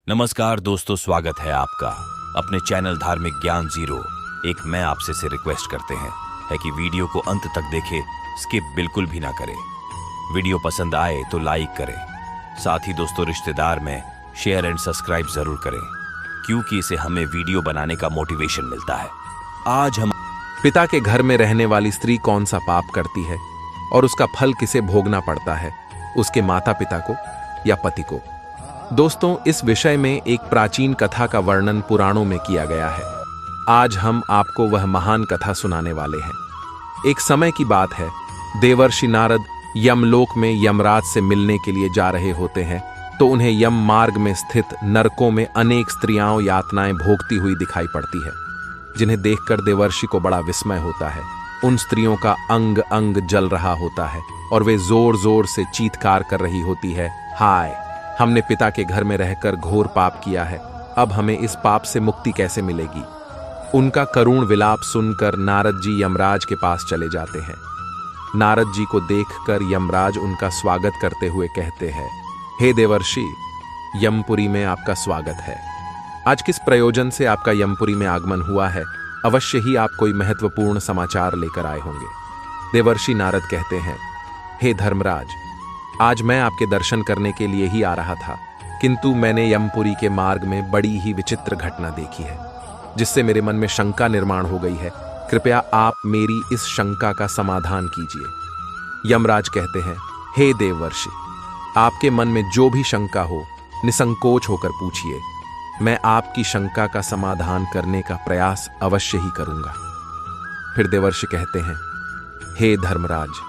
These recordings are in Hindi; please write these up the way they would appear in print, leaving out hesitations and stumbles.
नमस्कार दोस्तों, स्वागत है आपका अपने चैनल धार्मिक ज्ञान जीरो। एक मैं आपसे से रिक्वेस्ट करते हैं कि वीडियो को अंत तक देखें, स्किप बिल्कुल भी ना करें। वीडियो पसंद आए तो लाइक करें, साथ ही दोस्तों रिश्तेदार में शेयर एंड सब्सक्राइब जरूर करें, क्योंकि इसे हमें वीडियो बनाने का मोटिवेशन मिलता है। आज हम पिता के घर में रहने वाली स्त्री कौन सा पाप करती है और उसका फल किसे भोगना पड़ता है, उसके माता पिता को या पति को। दोस्तों, इस विषय में एक प्राचीन कथा का वर्णन पुराणों में किया गया है। आज हम आपको वह महान कथा सुनाने वाले हैं। एक समय की बात है, देवर्षि नारद यमलोक में यमराज से मिलने के लिए जा रहे होते हैं तो उन्हें यम मार्ग में स्थित नरकों में अनेक स्त्रियां यातनाएं भोगती हुई दिखाई पड़ती है, जिन्हें देखकर देवर्षि को बड़ा विस्मय होता है। उन स्त्रियों का अंग अंग जल रहा होता है और वे जोर जोर से चीत्कार कर रही होती है, हाय, हमने पिता के घर में रहकर घोर पाप किया है, अब हमें इस पाप से मुक्ति कैसे मिलेगी। उनका करुण विलाप सुनकर नारद जी यमराज के पास चले जाते हैं। नारद जी को देखकर यमराज उनका स्वागत करते हुए कहते हैं, हे देवर्षि, यमपुरी में आपका स्वागत है। आज किस प्रयोजन से आपका यमपुरी में आगमन हुआ है? अवश्य ही आप कोई महत्वपूर्ण समाचार लेकर आए होंगे। देवर्षि नारद कहते हैं, हे धर्मराज, आज मैं आपके दर्शन करने के लिए ही आ रहा था, किंतु मैंने यमपुरी के मार्ग में बड़ी ही विचित्र घटना देखी है, जिससे मेरे मन में शंका निर्माण हो गई है। कृपया आप मेरी इस शंका का समाधान कीजिए। यमराज कहते हैं, हे देवर्षि, आपके मन में जो भी शंका हो, निसंकोच होकर पूछिए। मैं आपकी शंका का समाधान करने का प्रयास अवश्य ही करूंगा। फिर देवर्षि कहते हैं, हे धर्मराज,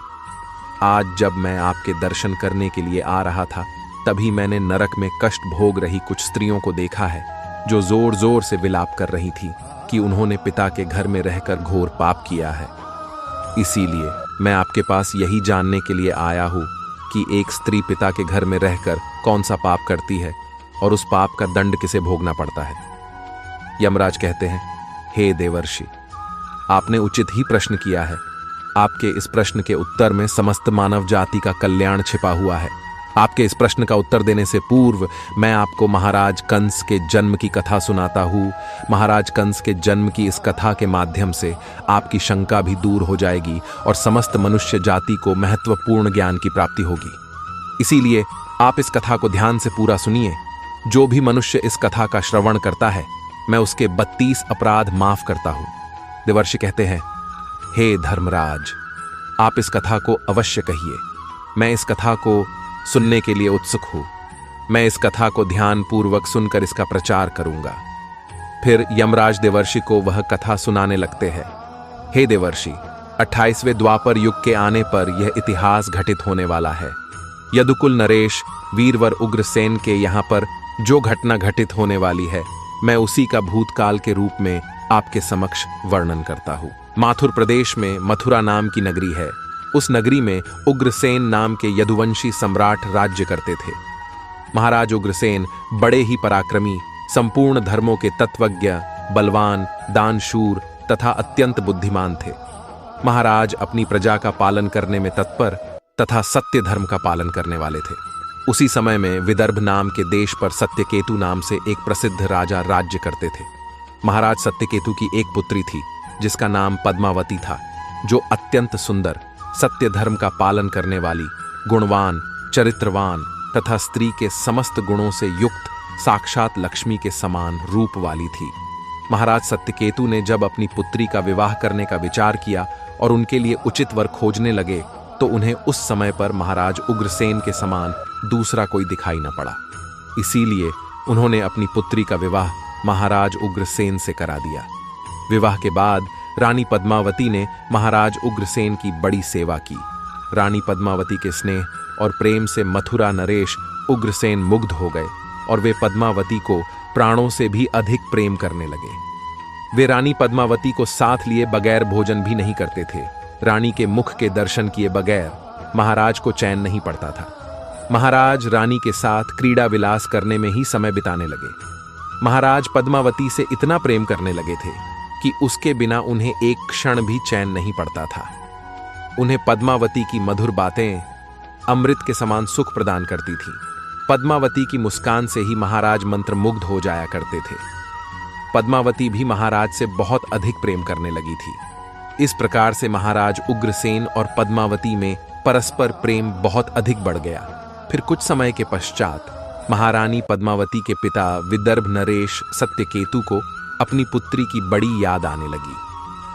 आज जब मैं आपके दर्शन करने के लिए आ रहा था, तभी मैंने नरक में कष्ट भोग रही कुछ स्त्रियों को देखा है, जो जोर जोर से विलाप कर रही थी कि उन्होंने पिता के घर में रहकर घोर पाप किया है। इसीलिए मैं आपके पास यही जानने के लिए आया हूं कि एक स्त्री पिता के घर में रहकर कौन सा पाप करती है और उस पाप का दंड किसे भोगना पड़ता है। यमराज कहते हैं, हे देवर्षि, आपने उचित ही प्रश्न किया है। आपके इस प्रश्न के उत्तर में समस्त मानव जाति का कल्याण छिपा हुआ है। आपके इस प्रश्न का उत्तर देने से पूर्व मैं आपको महाराज कंस के जन्म की कथा सुनाता हूँ। महाराज कंस के जन्म की इस कथा के माध्यम से आपकी शंका भी दूर हो जाएगी और समस्त मनुष्य जाति को महत्वपूर्ण ज्ञान की प्राप्ति होगी। इसीलिए आप इस कथा को ध्यान से पूरा सुनिए। जो भी मनुष्य इस कथा का श्रवण करता है, मैं उसके 32 अपराध माफ करता हूँ। देवर्षि कहते हैं, हे धर्मराज, आप इस कथा को अवश्य कहिए। मैं इस कथा को सुनने के लिए उत्सुक हूं। मैं इस कथा को ध्यान पूर्वक सुनकर इसका प्रचार करूंगा। फिर यमराज देवर्षि को वह कथा सुनाने लगते हैं। हे देवर्षि, 28वें द्वापर युग के आने पर यह इतिहास घटित होने वाला है। यदुकुल नरेश वीरवर उग्रसेन के यहाँ पर जो घटना घटित होने वाली है, मैं उसी का भूतकाल के रूप में आपके समक्ष वर्णन करता हूँ। माथुर प्रदेश में मथुरा नाम की नगरी है। उस नगरी में उग्रसेन नाम के यदुवंशी सम्राट राज्य करते थे। महाराज उग्रसेन बड़े ही पराक्रमी, संपूर्ण धर्मों के तत्वज्ञ, बलवान, दानशूर तथा अत्यंत बुद्धिमान थे। महाराज अपनी प्रजा का पालन करने में तत्पर तथा सत्य धर्म का पालन करने वाले थे। उसी समय में विदर्भ नाम के देश पर सत्यकेतु नाम से एक प्रसिद्ध राजा राज्य करते थे। महाराज सत्यकेतु की एक पुत्री थी, जिसका नाम पद्मावती था, जो अत्यंत सुंदर, सत्य धर्म का पालन करने वाली, गुणवान, चरित्रवान तथा स्त्री के समस्त गुणों से युक्त साक्षात लक्ष्मी के समान रूप वाली थी। महाराज सत्यकेतु ने जब अपनी पुत्री का विवाह करने का विचार किया और उनके लिए उचित वर खोजने लगे, तो उन्हें उस समय पर महाराज उग्रसेन के समान दूसरा कोई दिखाई न पड़ा। इसीलिए उन्होंने अपनी पुत्री का विवाह महाराज उग्रसेन से करा दिया। विवाह के बाद रानी पद्मावती ने महाराज उग्रसेन की बड़ी सेवा की। रानी पद्मावती के स्नेह और प्रेम से मथुरा नरेश उग्रसेन मुग्ध हो गए और वे पद्मावती को प्राणों से भी अधिक प्रेम करने लगे। वे रानी पद्मावती को साथ लिए बगैर भोजन भी नहीं करते थे। रानी के मुख के दर्शन किए बगैर महाराज को चैन नहीं पड़ता था। महाराज रानी के साथ क्रीड़ा विलास करने में ही समय बिताने लगे। महाराज पद्मावती से इतना प्रेम करने लगे थे कि उसके बिना उन्हें एक क्षण भी चैन नहीं पड़ता था। उन्हें पद्मावती की मधुर बातें अमृत के समान सुख प्रदान करती थी। पद्मावती की मुस्कान से ही महाराज मंत्रमुग्ध हो जाया करते थे। पद्मावती भी महाराज से बहुत अधिक प्रेम करने लगी थी। इस प्रकार से महाराज उग्रसेन और पद्मावती में परस्पर प्रेम बहुत अधिक बढ़ गया। फिर कुछ समय के पश्चात महारानी पद्मावती के पिता विदर्भ नरेश सत्यकेतु को अपनी पुत्री की बड़ी याद आने लगी।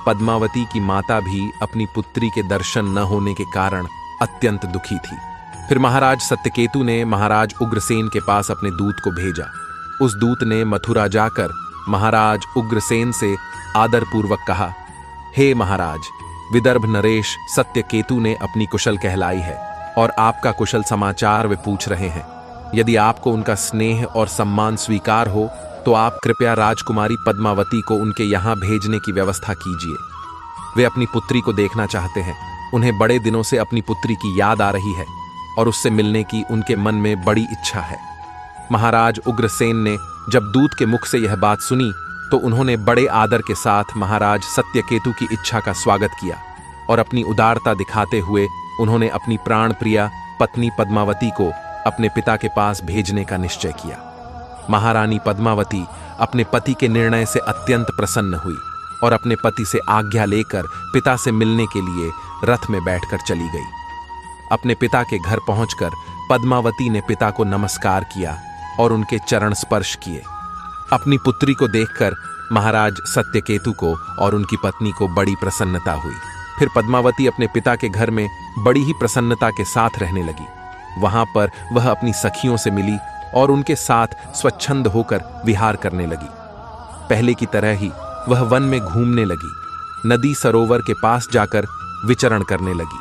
पद्मावती की माता भी अपनी पुत्री के दर्शन न होने के कारण अत्यंत दुखी थी। फिर महाराज सत्यकेतु ने महाराज उग्रसेन के पास अपने दूत को भेजा। उस दूत ने मथुरा जाकर महाराज उग्रसेन से आदरपूर्वक कहा, हे महाराज, विदर्भ नरेश सत्यकेतु ने अपनी कुशल कहलाई है और आपका कुशल समाचार वे पूछ रहे हैं। यदि आपको उनका स्नेह और सम्मान स्वीकार हो तो आप कृपया राजकुमारी पद्मावती को उनके यहाँ भेजने की व्यवस्था कीजिए। वे अपनी पुत्री को देखना चाहते हैं। उन्हें बड़े दिनों से अपनी पुत्री की याद आ रही है और उससे मिलने की उनके मन में बड़ी इच्छा है। महाराज उग्रसेन ने जब दूत के मुख से यह बात सुनी तो उन्होंने बड़े आदर के साथ महाराज सत्यकेतु की इच्छा का स्वागत किया और अपनी उदारता दिखाते हुए उन्होंने अपनी प्राण प्रिया पत्नी पद्मावती को अपने पिता के पास भेजने का निश्चय किया। महारानी पद्मावती अपने पति के निर्णय से अत्यंत प्रसन्न हुई और अपने पति से आज्ञा लेकर पिता से मिलने के लिए रथ में बैठकर चली गई। अपने पिता के घर पहुंचकर पद्मावती ने पिता को नमस्कार किया और उनके चरण स्पर्श किए। अपनी पुत्री को देखकर महाराज सत्यकेतु को और उनकी पत्नी को बड़ी प्रसन्नता हुई। फिर पद्मावती अपने पिता के घर में बड़ी ही प्रसन्नता के साथ रहने लगी। वहां पर वह अपनी सखियों से मिली और उनके साथ स्वच्छंद होकर विहार करने लगी। पहले की तरह ही वह वन में घूमने लगी, नदी सरोवर के पास जाकर विचरण करने लगी।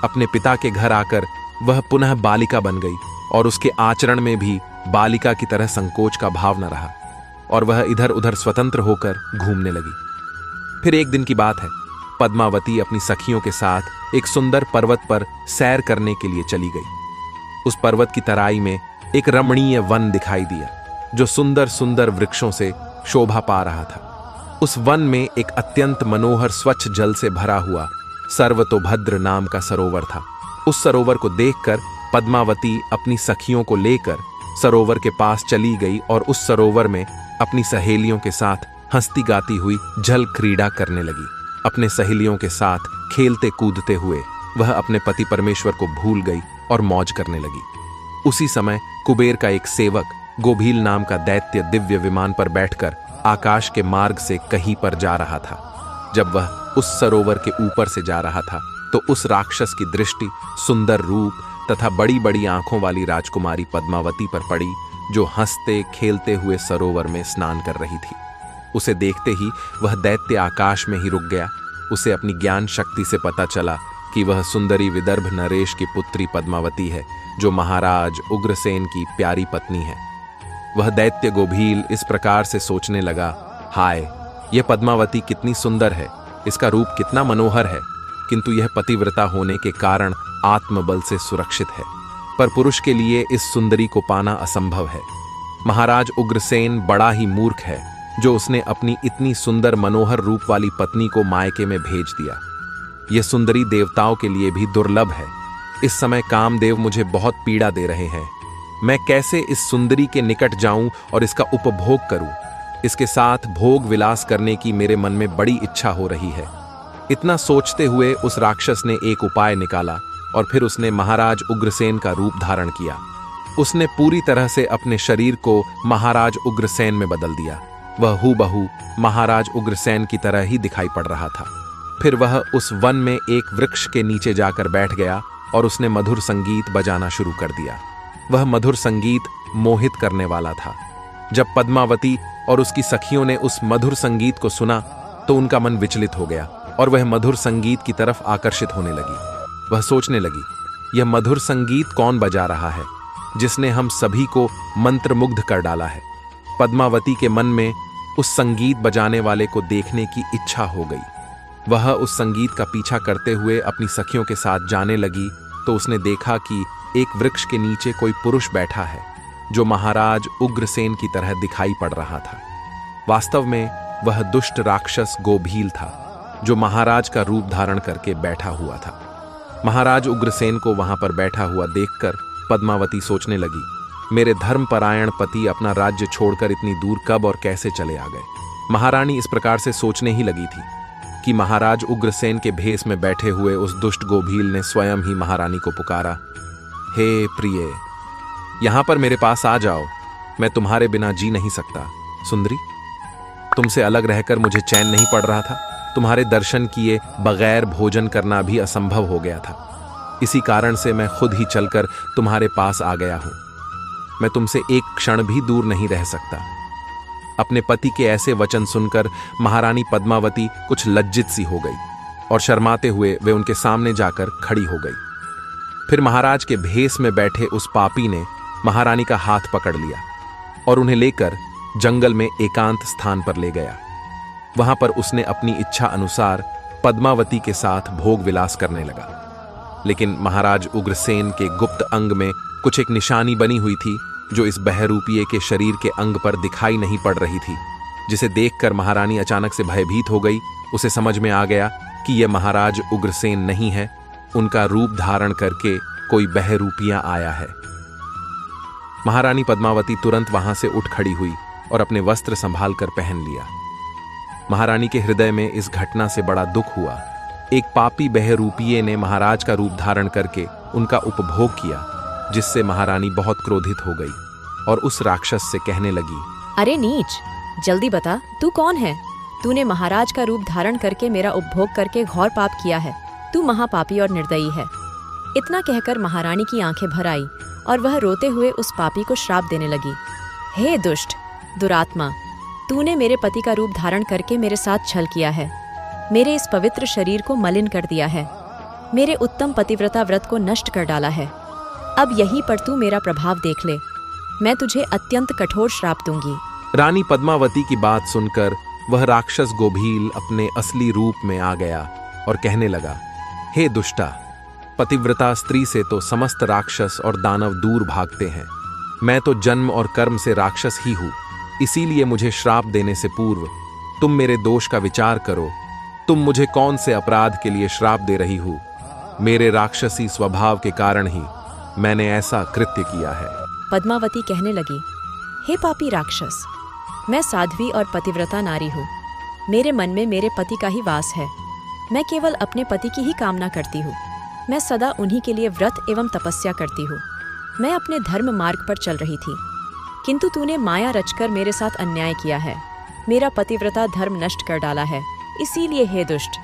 अपने पिता के घर आकर वह पुनः बालिका बन गई और उसके आचरण में भी बालिका की तरह संकोच का भाव न रहा और वह इधर उधर स्वतंत्र होकर घूमने लगी। फिर एक दिन की बात है, पद्मावती अपनी सखियों के साथ एक सुंदर पर्वत पर सैर करने के लिए चली गई। उस पर्वत की तराई में एक रमणीय वन दिखाई दिया जो सुंदर सुंदर वृक्षों से शोभा पा रहा था। उस वन में एक अत्यंत मनोहर स्वच्छ जल से भरा हुआ सर्वतोभद्र नाम का सरोवर था। उस सरोवर को देखकर पद्मावती अपनी सखियों को लेकर सरोवर के पास चली गई और उस सरोवर में अपनी सहेलियों के साथ हंसती गाती हुई जल क्रीड़ा करने लगी। अपने सहेलियों के साथ खेलते कूदते हुए वह अपने पति परमेश्वर को भूल गई और मौज करने लगी। उसी समय कुबेर का एक सेवक गोभील नाम का दैत्य दिव्य विमान पर बैठकर आकाश के मार्ग से कहीं पर जा रहा था। जब वह उस सरोवर के ऊपर से जा रहा था तो उस राक्षस की दृष्टि सुंदर रूप तथा बड़ी बड़ी आंखों वाली राजकुमारी पद्मावती पर पड़ी, जो हंसते खेलते हुए सरोवर में स्नान कर रही थी। उसे देखते ही वह दैत्य आकाश में ही रुक गया। उसे अपनी ज्ञान शक्ति से पता चला कि वह सुंदरी विदर्भ नरेश की पुत्री पद्मावती है, जो महाराज उग्रसेन की प्यारी पत्नी है। वह दैत्य गोभील इस प्रकार से सोचने लगा, हाय, यह पद्मावती कितनी सुंदर है, इसका रूप कितना मनोहर है, किंतु यह पतिव्रता होने के कारण आत्मबल से सुरक्षित है, पर पुरुष के लिए इस सुंदरी को पाना असंभव है। महाराज उग्रसेन बड़ा ही मूर्ख है जो उसने अपनी इतनी सुंदर मनोहर रूप वाली पत्नी को मायके में भेज दिया। यह सुंदरी देवताओं के लिए भी दुर्लभ है। इस समय कामदेव मुझे बहुत पीड़ा दे रहे हैं। मैं कैसे इस सुंदरी के निकट जाऊं और इसका उपभोग करूं? इसके साथ भोग विलास करने की मेरे मन में बड़ी इच्छा हो रही है। इतना सोचते हुए उस राक्षस ने एक उपाय निकाला और फिर उसने महाराज उग्रसेन का रूप धारण किया। उसने पूरी तरह से अपने शरीर को महाराज उग्रसेन में बदल दिया। वह हूबहू महाराज उग्रसेन की तरह ही दिखाई पड़ रहा था। फिर वह उस वन में एक वृक्ष के नीचे जाकर बैठ गया और उसने मधुर संगीत बजाना शुरू कर दिया। वह मधुर संगीत मोहित करने वाला था। जब पद्मावती और उसकी सखियों ने उस मधुर संगीत को सुना तो उनका मन विचलित हो गया और वह मधुर संगीत की तरफ आकर्षित होने लगी। वह सोचने लगी, यह मधुर संगीत कौन बजा रहा है जिसने हम सभी को मंत्रमुग्ध कर डाला है? पद्मावती के मन में उस संगीत बजाने वाले को देखने की इच्छा हो गई। वह उस संगीत का पीछा करते हुए अपनी सखियों के साथ जाने लगी तो उसने देखा कि एक वृक्ष के नीचे कोई पुरुष बैठा है जो महाराज उग्रसेन की तरह दिखाई पड़ रहा था। वास्तव में वह दुष्ट राक्षस गोभील था जो महाराज का रूप धारण करके बैठा हुआ था। महाराज उग्रसेन को वहां पर बैठा हुआ देखकर पद्मावती सोचने लगी, मेरे धर्मपरायण पति अपना राज्य छोड़कर इतनी दूर कब और कैसे चले आ गए। महारानी इस प्रकार से सोचने ही लगी थी कि महाराज उग्रसेन के भेष में बैठे हुए उस दुष्ट गोभील ने स्वयं ही महारानी को पुकारा, हे प्रिय, यहां पर मेरे पास आ जाओ, मैं तुम्हारे बिना जी नहीं सकता। सुंदरी, तुमसे अलग रहकर मुझे चैन नहीं पड़ रहा था। तुम्हारे दर्शन किए बगैर भोजन करना भी असंभव हो गया था। इसी कारण से मैं खुद ही चलकर तुम्हारे पास आ गया हूं। मैं तुमसे एक क्षण भी दूर नहीं रह सकता। अपने पति के ऐसे वचन सुनकर महारानी पद्मावती कुछ लज्जित सी हो गई और शर्माते हुए वे उनके सामने जाकर खड़ी हो गई। फिर महाराज के भेष में बैठे उस पापी ने महारानी का हाथ पकड़ लिया और उन्हें लेकर जंगल में एकांत स्थान पर ले गया। वहां पर उसने अपनी इच्छा अनुसार पद्मावती के साथ भोग विलास करने लगा। लेकिन महाराज उग्रसेन के गुप्त अंग में कुछ एक निशानी बनी हुई थी जो इस बहरूपीय के शरीर के अंग पर दिखाई नहीं पड़ रही थी, जिसे देखकर महारानी अचानक से भयभीत हो गई। उसे समझ में आ गया कि यह महाराज उग्रसेन नहीं है, उनका रूप धारण करके कोई बहरूपिया आया है। महारानी पद्मावती तुरंत वहां से उठ खड़ी हुई और अपने वस्त्र संभाल कर पहन लिया। महारानी के हृदय में इस घटना से बड़ा दुख हुआ। एक पापी बहरूपीय ने महाराज का रूप धारण करके उनका उपभोग किया, जिससे महारानी बहुत क्रोधित हो गई और उस राक्षस से कहने लगी, अरे नीच, जल्दी बता, तू कौन है? तूने महाराज का रूप धारण करके मेरा उपभोग करके घोर पाप किया है। तू महापापी और निर्दयी है। इतना कहकर महारानी की आंखें भर आई और वह रोते हुए उस पापी को श्राप देने लगी। हे दुष्ट, दुरात्मा, तूने मेरे पति का रूप धारण करके मेरे साथ छल किया है। मेरे इस पवित्र शरीर को मलिन कर दिया है। मेरे उत्तम पतिव्रता व्रत को नष्ट कर डाला है। अब यहीं पर तू मेरा प्रभाव देख ले। मैं तुझे अत्यंत कठोर श्राप दूंगी। रानी पद्मावती की बात सुनकर वह राक्षस गोभील अपने असली रूप में आ गया और कहने लगा, हे दुष्टा, पतिव्रता स्त्री से तो समस्त राक्षस और दानव दूर भागते हैं। मैं तो जन्म और कर्म से राक्षस ही हूं। इसीलिए मुझे श्राप देने से पूर्व तुम मेरे दोष का विचार करो। तुम मुझे कौन से अपराध के लिए श्राप दे रही हो? मेरे राक्षसी स्वभाव के कारण ही मैंने ऐसा कृत्य किया है। पद्मावती कहने लगी, हे पापी राक्षस, मैं साध्वी और पतिव्रता नारी हूँ। मेरे मन में मेरे पति का ही वास है। मैं केवल अपने पति की ही कामना करती हूँ। मैं सदा उन्हीं के लिए व्रत एवं तपस्या करती हूँ। मैं अपने धर्म मार्ग पर चल रही थी, किंतु तूने माया रचकर मेरे साथ अन्याय किया है। मेरा पतिव्रता धर्म नष्ट कर डाला है। इसीलिए हे दुष्ट,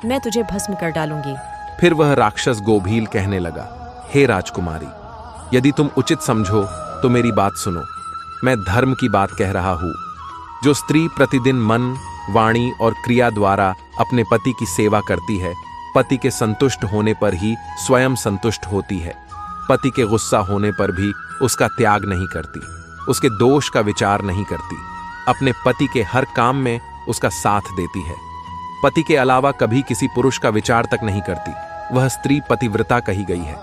मैं तुझे भस्म कर डालूंगी। फिर वह राक्षस गोभील कहने लगा, हे राजकुमारी, यदि तुम उचित समझो तो मेरी बात सुनो। मैं धर्म की बात कह रहा हूँ। जो स्त्री प्रतिदिन मन, वाणी और क्रिया द्वारा अपने पति की सेवा करती है, पति के संतुष्ट होने पर ही स्वयं संतुष्ट होती है। पति के गुस्सा होने पर भी उसका त्याग नहीं करती, उसके दोष का विचार नहीं करती, अपने पति के हर काम में उसका साथ देती है। पति के अलावा कभी किसी पुरुष का विचार तक नहीं करती। वह स्त्री पतिव्रता कही गई है।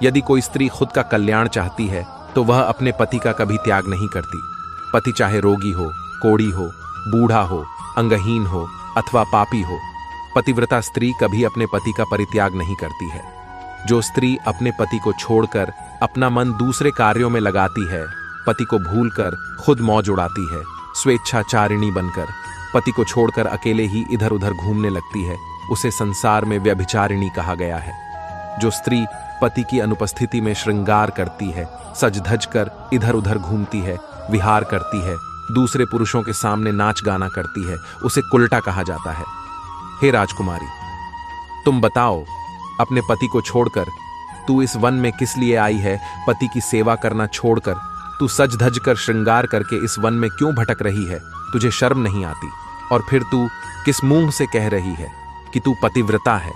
यदि कोई स्त्री खुद का कल्याण चाहती है तो वह अपने पति का कभी त्याग नहीं करती। पति चाहे रोगी हो, कोढ़ी हो, बूढ़ा हो, अंगहीन हो अथवा पापी हो, पतिव्रता स्त्री कभी अपने पति का परित्याग नहीं करती है। जो स्त्री अपने पति को छोड़कर अपना मन दूसरे कार्यों में लगाती है, पति को भूलकर खुद मौज उड़ाती है, स्वेच्छाचारिणी बनकर पति को छोड़कर अकेले ही इधर उधर घूमने लगती है, उसे संसार में व्यभिचारिणी कहा गया है। जो स्त्री पति की अनुपस्थिति में श्रृंगार करती है, सज धज कर इधर उधर घूमती है, विहार करती है, दूसरे पुरुषों के सामने नाच गाना करती है, उसे कुल्टा कहा जाता है। हे राजकुमारी, तुम बताओ, अपने पति को छोड़कर तू इस वन में किस लिए आई है? पति की सेवा करना छोड़कर तू सज धज कर श्रृंगार करके इस वन में क्यों भटक रही है? तुझे शर्म नहीं आती? और फिर तू किस मुंह से कह रही है कि तू पतिव्रता है?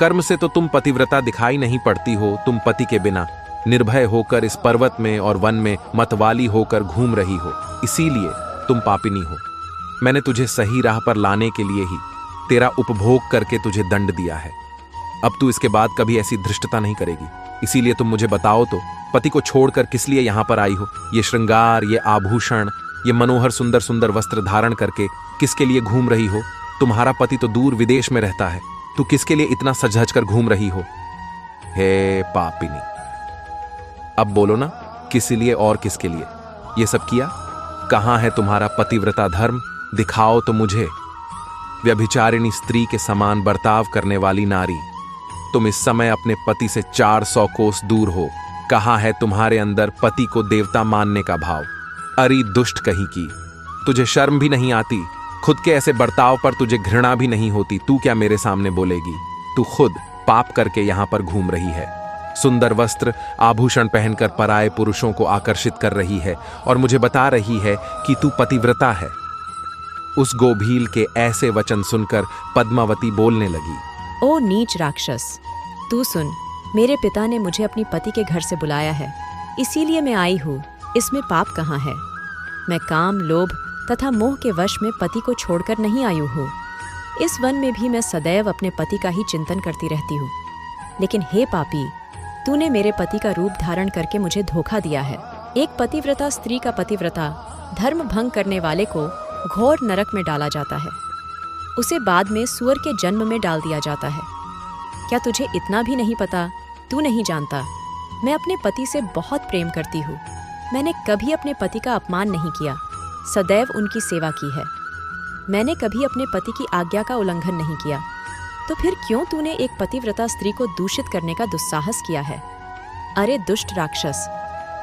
कर्म से तो तुम पतिव्रता दिखाई नहीं पड़ती हो। तुम पति के बिना निर्भय होकर इस पर्वत में और वन में मतवाली होकर घूम रही हो, इसीलिए तुम पापिनी हो। मैंने तुझे सही राह पर लाने के लिए ही तेरा उपभोग करके तुझे दंड दिया है। अब तू इसके बाद कभी ऐसी धृष्टता नहीं करेगी। इसीलिए तुम मुझे बताओ तो, पति को छोड़कर किस लिए यहाँ पर आई हो? ये श्रृंगार, ये आभूषण, ये मनोहर सुंदर सुंदर वस्त्र धारण करके किसके लिए घूम रही हो? तुम्हारा पति तो दूर विदेश में रहता है, तू किसके लिए इतना सज धज कर घूम रही हो? हे पापिनी, अब बोलो ना, किस लिए और किसके लिए ये सब किया? कहाँ है तुम्हारा पतिव्रता धर्म? दिखाओ तो मुझे। व्यभिचारिणी स्त्री के समान बर्ताव करने वाली नारी, तुम इस समय अपने पति से 400 कोस दूर हो। कहाँ है तुम्हारे अंदर पति को देवता मानने का भाव? अरे दुष्ट कहीं की, तुझे शर्म भी नहीं आती? खुद के ऐसे बर्ताव पर तुझे घृणा भी नहीं होती? तू क्या मेरे सामने बोलेगी? तू खुद पाप करके यहां पर घूम रही है। सुंदर वस्त्र आभूषण पहनकर पराये पुरुषों को आकर्षित कर रही है और मुझे बता रही है कि तू पतिव्रता है। उस गोभील के ऐसे वचन सुनकर पद्मावती बोलने लगी। ओ नीच राक्षस, तू सुन, मेरे पिता ने मुझे अपनी पति के घर से बुलाया है, इसीलिए मैं आई हूँ। इसमें पाप कहाँ है? मैं काम, लोभ तथा मोह के वश में पति को छोड़कर नहीं आई हूँ। इस वन में भी मैं सदैव अपने पति का ही चिंतन करती रहती हूँ। लेकिन हे पापी, तूने मेरे पति का रूप धारण करके मुझे धोखा दिया है। एक पतिव्रता स्त्री का पतिव्रता धर्म भंग करने वाले को घोर नरक में डाला जाता है। उसे बाद में सूअर के जन्म में डाल दिया जाता है। क्या तुझे इतना भी नहीं पता? तू नहीं जानता, मैं अपने पति से बहुत प्रेम करती हूँ। मैंने कभी अपने पति का अपमान नहीं किया, सदैव उनकी सेवा की है। मैंने कभी अपने पति की आज्ञा का उल्लंघन नहीं किया। तो फिर क्यों तूने एक पतिव्रता स्त्री को दूषित करने का दुस्साहस किया है? अरे दुष्ट राक्षस,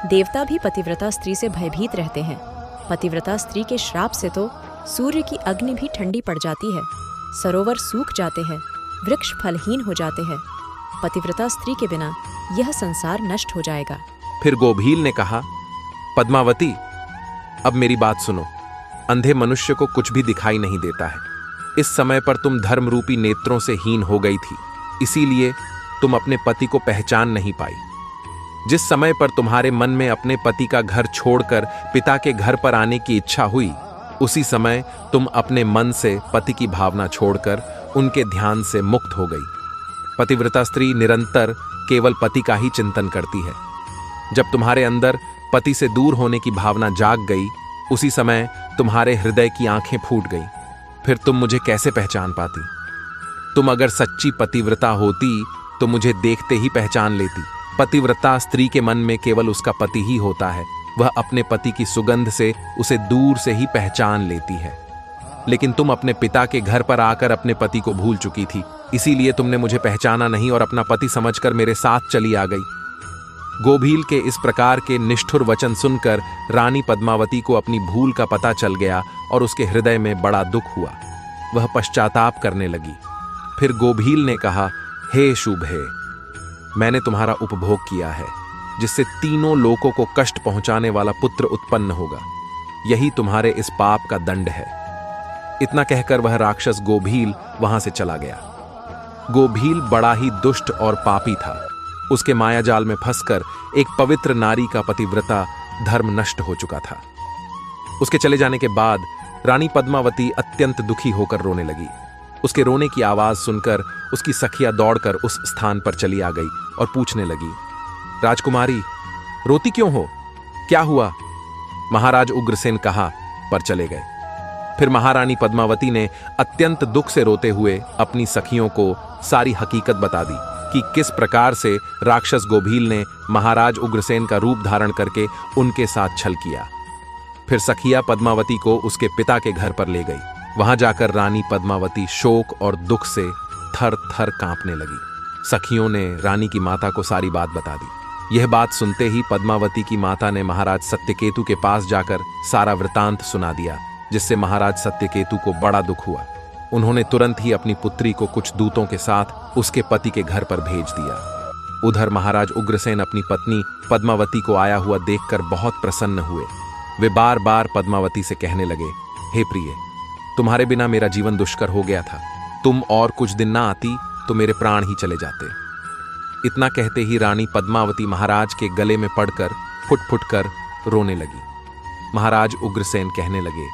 देवता भी पतिव्रता स्त्री से भयभीत रहते हैं। पतिव्रता स्त्री के श्राप से तो सूर्य की अग्नि भी ठंडी पड़ जाती है, सरोवर सूख जाते हैं, वृक्ष फलहीन हो जाते हैं। पतिव्रता स्त्री के बिना यह संसार नष्ट हो जाएगा। फिर गोभील ने कहा, पद्मावती, अब मेरी बात सुनो। अंधे मनुष्य को कुछ भी दिखाई नहीं देता है। इस समय पर तुम धर्म रूपी नेत्रों से हीन हो गई थी, इसीलिए तुम अपने पति को पहचान नहीं पाई। जिस समय पर तुम्हारे मन में अपने पति का घर छोड़कर पिता के घर पर आने की इच्छा हुई, उसी समय तुम अपने मन से पति की भावना छोड़कर उनके ध्यान से मुक्त हो गई। पतिव्रता स्त्री निरंतर केवल पति का ही चिंतन करती है। जब तुम्हारे अंदर पति से दूर होने की भावना जाग गई, उसी समय तुम्हारे हृदय की आंखें फूट गईं। फिर तुम मुझे कैसे पहचान पाती? तुम अगर सच्ची पतिव्रता होती तो मुझे देखते ही पहचान लेती। पतिव्रता स्त्री के मन में केवल उसका पति ही होता है। वह अपने पति की सुगंध से उसे दूर से ही पहचान लेती है। लेकिन तुम अपने पिता के घर पर आकर अपने पति को भूल चुकी थी, इसीलिए तुमने मुझे पहचाना नहीं और अपना पति समझकर मेरे साथ चली आ गई। गोभील के इस प्रकार के निष्ठुर वचन सुनकर रानी पद्मावती को अपनी भूल का पता चल गया और उसके हृदय में बड़ा दुख हुआ। वह पश्चाताप करने लगी। फिर गोभील ने कहा, हे शुभे, मैंने तुम्हारा उपभोग किया है, जिससे तीनों लोकों को कष्ट पहुंचाने वाला पुत्र उत्पन्न होगा। यही तुम्हारे इस पाप का दंड है। इतना कहकर वह राक्षस गोभील वहां से चला गया। गोभील बड़ा ही दुष्ट और पापी था। उसके मायाजाल में फंसकर एक पवित्र नारी का पतिव्रता धर्म नष्ट हो चुका था। उसके चले जाने के बाद रानी पद्मावती अत्यंत दुखी होकर रोने लगी। उसके रोने की आवाज सुनकर उसकी सखिया दौड़कर उस स्थान पर चली आ गई और पूछने लगी, राजकुमारी, रोती क्यों हो? क्या हुआ? महाराज उग्रसेन कहाँ पर चले गए। फिर महारानी पद्मावती ने अत्यंत दुख से रोते हुए अपनी सखियों को सारी हकीकत बता दी कि किस प्रकार से राक्षस गोभील ने महाराज उग्रसेन का रूप धारण करके उनके साथ छल किया। फिर सखिया पद्मावती को उसके पिता के घर पर ले गई। वहां जाकर रानी पद्मावती शोक और दुख से थर थर कांपने लगी। सखियों ने रानी की माता को सारी बात बता दी। यह बात सुनते ही पद्मावती की माता ने महाराज सत्यकेतु के पास जाकर सारा वृतांत सुना दिया, जिससे महाराज सत्यकेतु को बड़ा दुख हुआ। उन्होंने तुरंत ही अपनी पुत्री को कुछ दूतों के साथ उसके पति के घर पर भेज दिया। उधर महाराज उग्रसेन अपनी पत्नी पद्मावती को आया हुआ देखकर बहुत प्रसन्न हुए। वे बार बार पद्मावती से कहने लगे, हे प्रिय, तुम्हारे बिना मेरा जीवन दुष्कर हो गया था। तुम और कुछ दिन ना आती तो मेरे प्राण ही चले जाते। इतना कहते ही रानी पद्मावती महाराज के गले में पड़कर फुट फुट कर रोने लगी। महाराज उग्रसेन कहने लगे,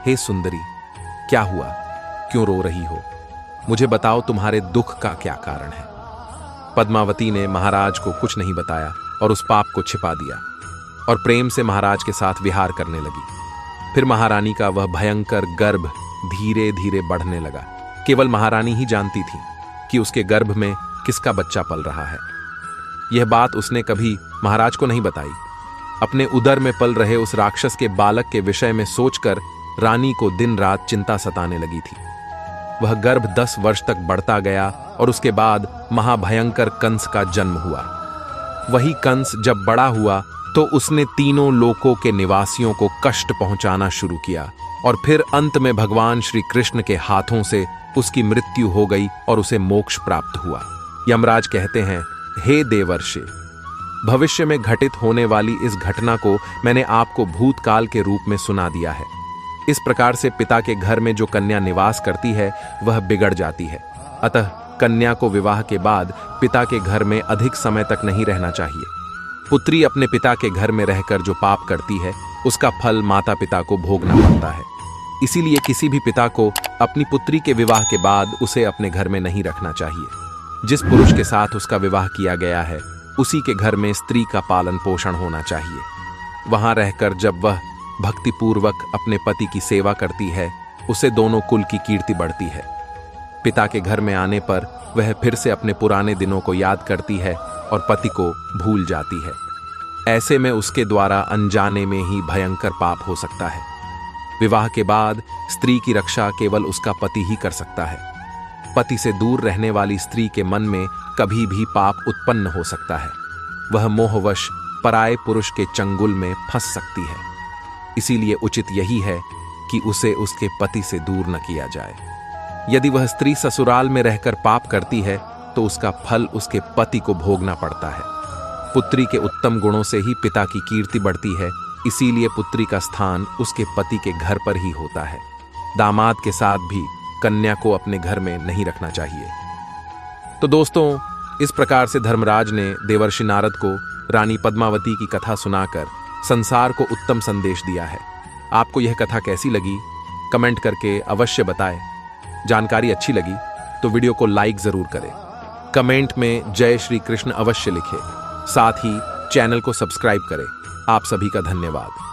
हे सुंदरी, क्या हुआ? क्यों रो रही हो? मुझे बताओ, तुम्हारे दुख का क्या कारण है? पद्मावती ने महाराज को कुछ नहीं बताया और उस पाप को छिपा दिया और प्रेम से महाराज के साथ विहार करने लगी। फिर महारानी का वह भयंकर गर्भ धीरे धीरे बढ़ने लगा। केवल महारानी ही जानती थी कि उसके गर्भ में किसका बच्चा पल रहा है। यह बात उसने कभी महाराज को नहीं बताई। अपने उदर में पल रहे उस राक्षस के बालक के विषय में सोचकर रानी को दिन रात चिंता सताने लगी थी। वह गर्भ 10 वर्ष तक बढ़ता गया और उसके बाद महाभयंकर कंस का जन्म हुआ। वही कंस जब बड़ा हुआ तो उसने तीनों लोकों के निवासियों को कष्ट पहुंचाना शुरू किया और फिर अंत में भगवान श्री कृष्ण के हाथों से उसकी मृत्यु हो गई और उसे मोक्ष प्राप्त हुआ। यमराज कहते हैं, हे देवर्षि, भविष्य में घटित होने वाली इस घटना को मैंने आपको भूतकाल के रूप में सुना दिया है। इस प्रकार से पिता के घर में जो कन्या निवास करती है वह बिगड़ जाती है। अतः कन्या को विवाह के बाद पिता के घर में अधिक समय तक नहीं रहना चाहिए। पुत्री अपने पिता के घर में रहकर जो पाप करती है उसका फल माता पिता को भोगना पड़ता है। इसीलिए किसी भी पिता को अपनी पुत्री के विवाह के बाद उसे अपने घर में नहीं रखना चाहिए। जिस पुरुष के साथ उसका विवाह किया गया है उसी के घर में स्त्री का पालन पोषण होना चाहिए। वहां रहकर जब वह भक्तिपूर्वक अपने पति की सेवा करती है उसे दोनों कुल की कीर्ति बढ़ती है। पिता के घर में आने पर वह फिर से अपने पुराने दिनों को याद करती है और पति को भूल जाती है। ऐसे में उसके द्वारा अनजाने में ही भयंकर पाप हो सकता है। विवाह के बाद स्त्री की रक्षा केवल उसका पति ही कर सकता है। पति से दूर रहने वाली स्त्री के मन में कभी भी पाप उत्पन्न हो सकता है। वह मोहवश पराये पुरुष के चंगुल में फंस सकती है। इसीलिए उचित यही है कि उसे उसके पति से दूर न किया जाए। यदि वह स्त्री ससुराल में रहकर पाप करती है तो उसका फल उसके पति को भोगना पड़ता है। पुत्री के उत्तम गुणों से ही पिता की कीर्ति बढ़ती है, इसीलिए पुत्री का स्थान उसके पति के घर पर ही होता है। दामाद के साथ भी कन्या को अपने घर में नहीं रखना चाहिए। तो दोस्तों, इस प्रकार से धर्मराज ने देवर्षि नारद को रानी पद्मावती की कथा सुनाकर संसार को उत्तम संदेश दिया है। आपको यह कथा कैसी लगी कमेंट करके अवश्य बताएं। जानकारी अच्छी लगी तो वीडियो को लाइक जरूर करें। कमेंट में जय श्री कृष्ण अवश्य लिखें। साथ ही चैनल को सब्सक्राइब करें। आप सभी का धन्यवाद।